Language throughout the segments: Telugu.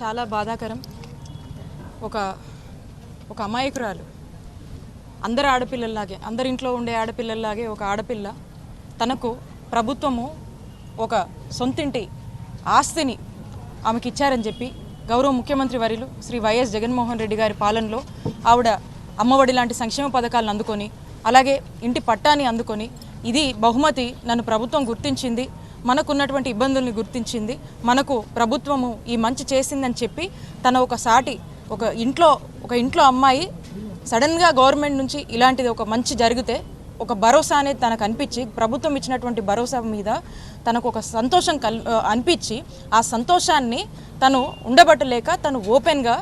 చాలా బాధాకరం. ఒక ఒక అమాయకురాలు, అందరి ఆడపిల్లల్లాగే, అందరి ఇంట్లో ఉండే ఆడపిల్లల్లాగే ఒక ఆడపిల్ల తనకు ప్రభుత్వము ఒక సొంతింటి ఆస్తిని ఆమెకి ఇచ్చారని చెప్పి గౌరవ ముఖ్యమంత్రి వర్యులు శ్రీ వైఎస్ జగన్మోహన్ రెడ్డి గారి పాలనలో ఆవిడ అమ్మఒడి లాంటి సంక్షేమ పథకాలను అందుకొని, అలాగే ఇంటి పట్టాని అందుకొని, ఇది బహుమతి, నన్ను ప్రభుత్వం గుర్తించింది, మనకున్నటువంటి ఇబ్బందుల్ని గుర్తించింది, మనకు ప్రభుత్వము ఈ మంచి చేసిందని చెప్పి తన ఒక ఇంట్లో అమ్మాయి సడన్గా గవర్నమెంట్ నుంచి ఇలాంటిది ఒక మంచి జరిగితే ఒక భరోసా అనేది తనకు అనిపించి, ప్రభుత్వం ఇచ్చినటువంటి భరోసా మీద తనకు ఒక సంతోషం అనిపించి, ఆ సంతోషాన్ని తను ఉండబట్టలేక తను ఓపెన్గా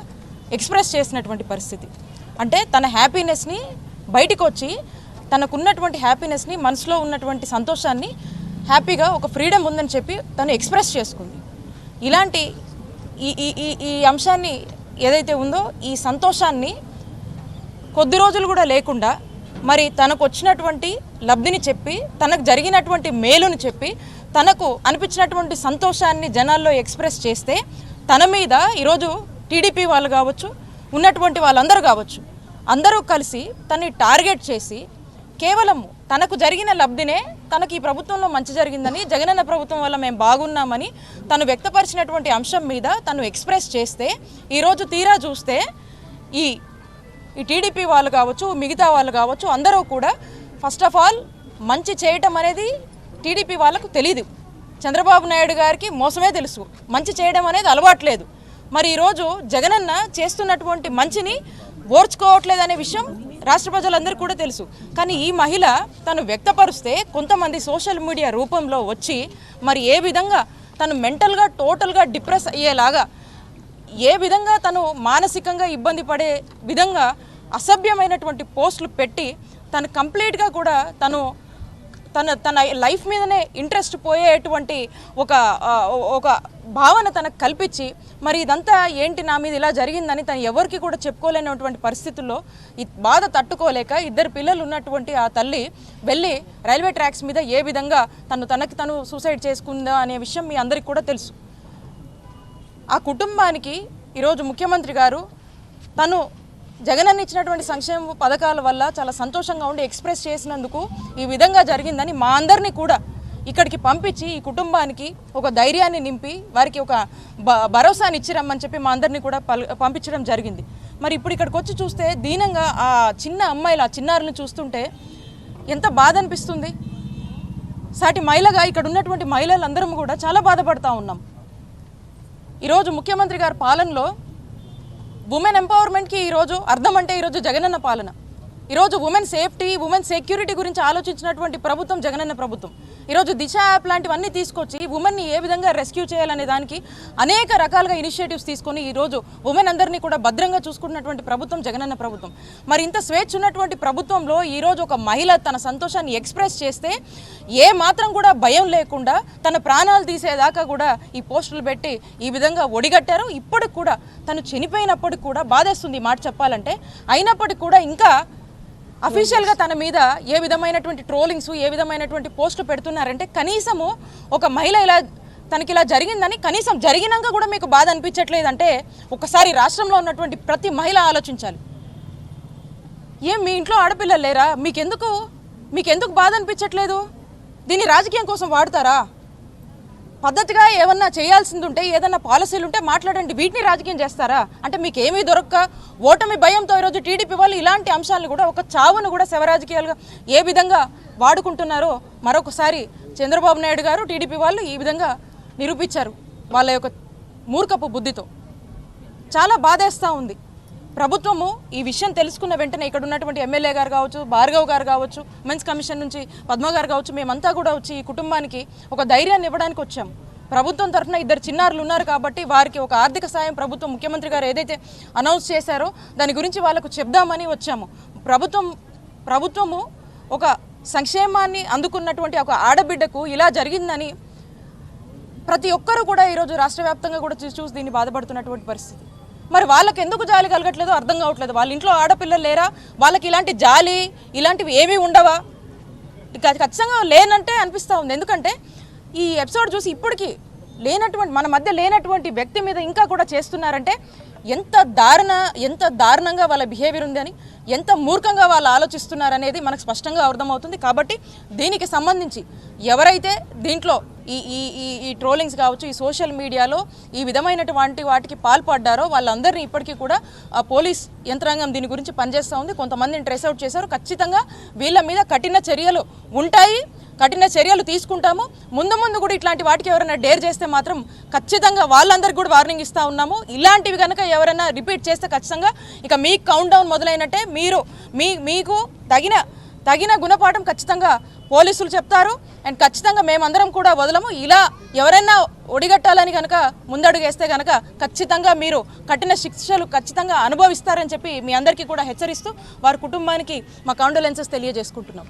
ఎక్స్ప్రెస్ చేసినటువంటి పరిస్థితి. అంటే తన హ్యాపీనెస్ని బయటికి వచ్చి, తనకున్నటువంటి హ్యాపీనెస్ని, మనసులో ఉన్నటువంటి సంతోషాన్ని, హ్యాపీగా ఒక ఫ్రీడమ్ ఉందని చెప్పి తను ఎక్స్ప్రెస్ చేసుకుంది. ఇలాంటి ఈ అంశాన్ని ఏదైతే ఉందో, ఈ సంతోషాన్ని కొద్ది రోజులు కూడా లేకుండా మరి తనకు వచ్చినటువంటి లబ్ధిని చెప్పి, తనకు జరిగినటువంటి మేలుని చెప్పి, తనకు అనిపించినటువంటి సంతోషాన్ని జనాల్లో ఎక్స్ప్రెస్ చేస్తే, తన మీద ఈరోజు టీడీపీ వాళ్ళు కావచ్చు, ఉన్నటువంటి వాళ్ళందరూ కావచ్చు, అందరూ కలిసి తనని టార్గెట్ చేసి కేవలం తనకు జరిగిన లబ్ధినే, తనకి ఈ ప్రభుత్వంలో మంచి జరిగిందని, జగనన్న ప్రభుత్వం వల్ల మేము బాగున్నామని తను వ్యక్తపరిచినటువంటి అంశం మీద తను ఎక్స్ప్రెస్ చేస్తే, ఈరోజు తీరా చూస్తే ఈ టీడీపీ వాళ్ళు కావచ్చు, మిగతా వాళ్ళు కావచ్చు, అందరూ కూడా ఫస్ట్ ఆఫ్ ఆల్ మంచి చేయటం అనేది టీడీపీ వాళ్ళకు తెలీదు. చంద్రబాబు నాయుడు గారికి మోసమే తెలుసు, మంచి చేయడం అనేది అలవాట్లేదు. మరి ఈరోజు జగనన్న చేస్తున్నటువంటి మంచిని ఓర్చుకోవట్లేదనే విషయం రాష్ట్ర ప్రజలందరికీ కూడా తెలుసు. కానీ ఈ మహిళ తను వ్యక్తపరుస్తే కొంతమంది సోషల్ మీడియా రూపంలో వచ్చి మరి ఏ విధంగా తను మెంటల్గా టోటల్గా డిప్రెస్ అయ్యేలాగా, ఏ విధంగా తను మానసికంగా ఇబ్బంది పడే విధంగా అసభ్యమైనటువంటి పోస్టులు పెట్టి తను కంప్లీట్గా కూడా తన లైఫ్ మీదనే ఇంట్రెస్ట్ పోయేటువంటి ఒక భావన తనకు కల్పించి, మరి ఇదంతా ఏంటి, నా మీద ఇలా జరిగిందని తను ఎవరికి కూడా చెప్పుకోలేనటువంటి పరిస్థితుల్లో ఈ బాధ తట్టుకోలేక ఇద్దరు పిల్లలు ఉన్నటువంటి ఆ తల్లి వెళ్ళి రైల్వే ట్రాక్స్ మీద ఏ విధంగా తను సూసైడ్ చేసుకుందా అనే విషయం మీ అందరికీ కూడా తెలుసు. ఆ కుటుంబానికి ఈరోజు ముఖ్యమంత్రి గారు తను జగనన్న ఇచ్చినటువంటి సంక్షేమ పథకాల వల్ల చాలా సంతోషంగా ఉండి ఎక్స్ప్రెస్ చేసినందుకు ఈ విధంగా జరిగిందని మా అందరినీ కూడా ఇక్కడికి పంపించి ఈ కుటుంబానికి ఒక ధైర్యాన్ని నింపి, వారికి ఒక భరోసాని ఇచ్చిరమ్మని చెప్పి మా అందరినీ కూడా పంపించడం జరిగింది. మరి ఇప్పుడు ఇక్కడికి వచ్చి చూస్తే దీనంగా ఆ చిన్న అమ్మాయిలు, ఆ చిన్నారులను చూస్తుంటే ఎంత బాధ అనిపిస్తుంది. సాటి మహిళగా ఇక్కడ ఉన్నటువంటి మహిళలందరం కూడా చాలా బాధపడుతూ ఉన్నాం. ఈరోజు ముఖ్యమంత్రి గారి పాలనలో ఉమెన్ ఎంపవర్మెంట్కి ఈరోజు అర్థం అంటే ఈరోజు జగనన్న పాలన. ఈరోజు ఉమెన్ సేఫ్టీ, ఉమెన్ సెక్యూరిటీ గురించి ఆలోచించినటువంటి ప్రభుత్వం జగనన్న ప్రభుత్వం. ఈరోజు దిశ యాప్ లాంటివన్నీ తీసుకొచ్చి ఉమెన్ని ఏ విధంగా రెస్క్యూ చేయాలనే దానికి అనేక రకాలుగా ఇనిషియేటివ్స్ తీసుకొని ఈరోజు ఉమెన్ అందరినీ కూడా భద్రంగా చూసుకుంటున్నటువంటి ప్రభుత్వం జగనన్న ప్రభుత్వం. మరి ఇంత స్వేచ్ఛ ఉన్నటువంటి ప్రభుత్వంలో ఈరోజు ఒక మహిళ తన సంతోషాన్ని ఎక్స్ప్రెస్ చేస్తే ఏ మాత్రం కూడా భయం లేకుండా తన ప్రాణాలు తీసేదాకా కూడా ఈ పోస్టులు పెట్టి ఈ విధంగా ఒడిగట్టారు. ఇప్పటికి కూడా తను చనిపోయినప్పటికి కూడా బాధేస్తుంది మాట చెప్పాలంటే. అయినప్పటికీ కూడా ఇంకా అఫీషియల్గా తన మీద ఏ విధమైనటువంటి ట్రోలింగ్స్, ఏ విధమైనటువంటి పోస్టులు పెడుతున్నారంటే, కనీసము ఒక మహిళ తనకి ఇలా జరిగిందని కనీసం జరిగినాక కూడా మీకు బాధ అనిపించట్లేదంటే ఒకసారి రాష్ట్రంలో ఉన్నటువంటి ప్రతి మహిళ ఆలోచించాలి. మీ ఇంట్లో ఆడపిల్లలు లేరా? మీకెందుకు బాధ అనిపించట్లేదు? దీన్ని రాజకీయం కోసం వాడతారా? పద్ధతిగా ఏమన్నా చేయాల్సింది ఉంటే, ఏదన్నా పాలసీలు ఉంటే మాట్లాడండి. వీటిని రాజకీయం చేస్తారా? అంటే మీకు ఏమీ దొరక్క ఓటమి భయంతో ఈరోజు టీడీపీ వాళ్ళు ఇలాంటి అంశాలను కూడా, ఒక చావును కూడా శవరాజకీయాలుగా ఏ విధంగా వాడుకుంటున్నారో మరొకసారి చంద్రబాబు నాయుడు గారు, టీడీపీ వాళ్ళు ఈ విధంగా నిరూపించారు వాళ్ళ యొక్క మూర్ఖపు బుద్ధితో. చాలా బాధేస్తూ ఉంది. ప్రభుత్వము ఈ విషయం తెలుసుకున్న వెంటనే ఇక్కడ ఉన్నటువంటి ఎమ్మెల్యే గారు కావచ్చు, భార్గవ్ గారు కావచ్చు, ఉమెన్స్ కమిషన్ నుంచి పద్మ గారు కావచ్చు, మేమంతా కూడా వచ్చి ఈ కుటుంబానికి ఒక ధైర్యాన్ని ఇవ్వడానికి వచ్చాము. ప్రభుత్వం తరఫున ఇద్దరు చిన్నారులు ఉన్నారు కాబట్టి వారికి ఒక ఆర్థిక సాయం ప్రభుత్వం, ముఖ్యమంత్రి గారు ఏదైతే అనౌన్స్ చేశారో దాని గురించి వాళ్ళకు చెప్దామని వచ్చాము. ప్రభుత్వము ఒక సంక్షేమాన్ని అందుకున్నటువంటి ఒక ఆడబిడ్డకు ఇలా జరిగిందని ప్రతి ఒక్కరూ కూడా ఈరోజు రాష్ట్ర వ్యాప్తంగా కూడా చూసి దీన్ని బాధపడుతున్నటువంటి పరిస్థితి. మరి వాళ్ళకి ఎందుకు జాలి కలగట్లేదో అర్థం కావట్లేదు. వాళ్ళ ఇంట్లో ఆడపిల్లలు లేరా? వాళ్ళకి ఇలాంటి జాలి ఇలాంటివి ఏమీ ఉండవా? ఖచ్చితంగా లేనంటే అనిపిస్తూ ఉంది. ఎందుకంటే ఈ ఎపిసోడ్ చూసి ఇప్పటికీ మన మధ్య లేనటువంటి వ్యక్తి మీద ఇంకా కూడా చేస్తున్నారంటే ఎంత దారుణంగా వాళ్ళ బిహేవియర్ ఉందని, ఎంత మూర్ఖంగా వాళ్ళు ఆలోచిస్తున్నారనేది మనకు స్పష్టంగా అర్థమవుతుంది. కాబట్టి దీనికి సంబంధించి ఎవరైతే దీంట్లో ఈ ట్రోలింగ్స్ కావచ్చు, ఈ సోషల్ మీడియాలో ఈ విధమైనటువంటి వాటికి పాల్పడ్డారో వాళ్ళందరినీ ఇప్పటికీ కూడా పోలీస్ యంత్రాంగం దీని గురించి పనిచేస్తూ ఉంది. కొంతమందిని ట్రేస్ అవుట్ చేశారు. ఖచ్చితంగా వీళ్ళ మీద కఠిన చర్యలు ఉంటాయి, కఠిన చర్యలు తీసుకుంటాము. ముందు కూడా ఇట్లాంటి వాటికి ఎవరైనా డేర్ చేస్తే మాత్రం ఖచ్చితంగా వాళ్ళందరికీ కూడా వార్నింగ్ ఇస్తూ ఉన్నాము. ఇలాంటివి కనుక ఎవరైనా రిపీట్ చేస్తే ఖచ్చితంగా ఇక మీ కౌంట్ డౌన్ మొదలైనట్టే. మీకు తగిన గుణపాఠం ఖచ్చితంగా పోలీసులు చెప్తారు. అండ్ ఖచ్చితంగా మేమందరం కూడా వదలము. ఇలా ఎవరైనా ఒడిగట్టాలని కనుక ముందడుగేస్తే కనుక ఖచ్చితంగా మీరు కఠిన శిక్షలు ఖచ్చితంగా అనుభవిస్తారని చెప్పి మీ అందరికీ కూడా హెచ్చరిస్తూ వారి కుటుంబానికి మా కాండోలెన్సెస్ తెలియజేసుకుంటున్నాం.